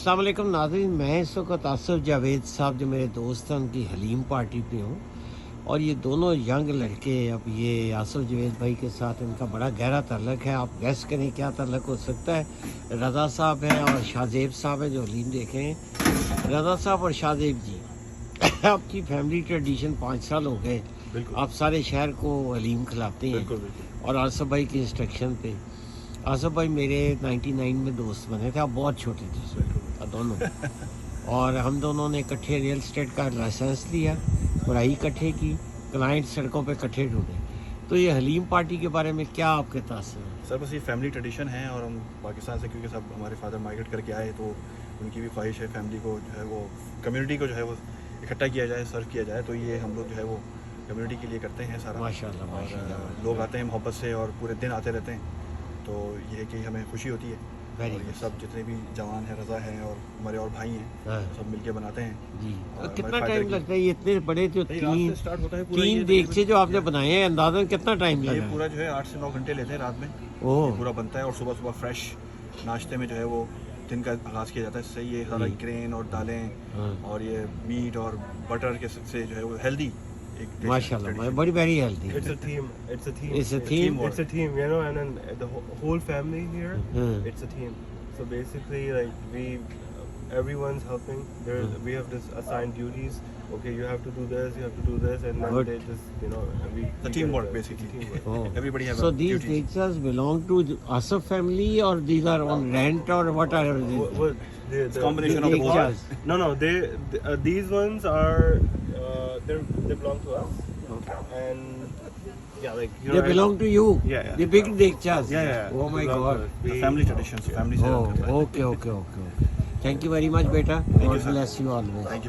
السلام علیکم ناظرین، میں اس وقت آصف جاوید صاحب جو میرے دوست ہیں ان کی حلیم پارٹی پہ ہوں، اور یہ دونوں ینگ لڑکے، اب یہ آصف جاوید بھائی کے ساتھ ان کا بڑا گہرا تعلق ہے. آپ گیس کریں کیا تعلق ہو سکتا ہے. رضا صاحب ہے اور شاہزیب صاحب ہے جو حلیم دیکھیں ہیں. رضا صاحب اور شاہزیب جی، آپ کی فیملی ٹریڈیشن 5 سال ہو گئے، آپ سارے شہر کو حلیم کھلاتے ہیں اور آصف بھائی کی انسٹرکشن پہ. آصف بھائی میرے 99 میں دوست بنے تھے، آپ بہت چھوٹے تھے دونوں، اور ہم دونوں نے اکٹھے ریئل اسٹیٹ کا لائسنس لیا، پڑھائی اکٹھے کی، کلائنٹ سڑکوں پہ اکٹھے ڈھونڈے. تو یہ حلیم پارٹی کے بارے میں کیا آپ کے تاثر ہیں؟ سر بس یہ فیملی ٹریڈیشن ہے، اور ہم پاکستان سے کیونکہ سب ہمارے فادر مائگریٹ کر کے آئے، تو ان کی بھی خواہش ہے فیملی کو جو ہے وہ کمیونٹی کو جو ہے وہ اکٹھا کیا جائے، سرو کیا جائے. تو یہ ہم لوگ جو ہے وہ کمیونٹی کے لیے کرتے ہیں سارا. ماشاء اللہ ماشاء اللہ. لوگ آتے ہیں محبت سے اور پورے دن آتے رہتے ہیں، تو یہ ہے کہ ہمیں خوشی ہوتی ہے. اور یہ سب جتنے بھی جوان ہیں، رضا ہیں اور ہمارے اور بھائی ہیں، سب مل کے بناتے ہیں. جی کتنا ٹائم لگتا ہے یہ اتنے بڑے جو تین دیگچے جو آپ نے بنائے ہیں، اندازاً کتنا ٹائم لگا؟ یہ پورا جو ہے 8 سے 9 گھنٹے لیتے ہیں رات میں، پورا بنتا ہے. اور صبح صبح فریش ناشتے میں جو ہے وہ دن کا آغاز کیا جاتا ہے. اس سے یہ سارا گرین اور دالیں اور یہ میٹ اور بٹر کے سے جو ہے وہ ہیلدی. ماشاء اللہ، بڑی very healthy. It's a team. It's a team. It's a team. It's a team, you know, and then the whole family here, it's a team. So basically, like everyone's helping. We have this assigned duties. Okay, you have to do this, you have to do this, and then they just, you know, the teamwork basically. Teamwork. Oh. Everybody has So a these duty. pictures belong to Asif family or these are on rent or what are these? It's combination of both. No, these ones are they belong to us. Okay. And yeah, like They belong to you. Yeah. The big pictures. Yeah. Oh my God. The family traditions, family. Oh, okay. Thank you very much, beta. God bless you always. Thank you.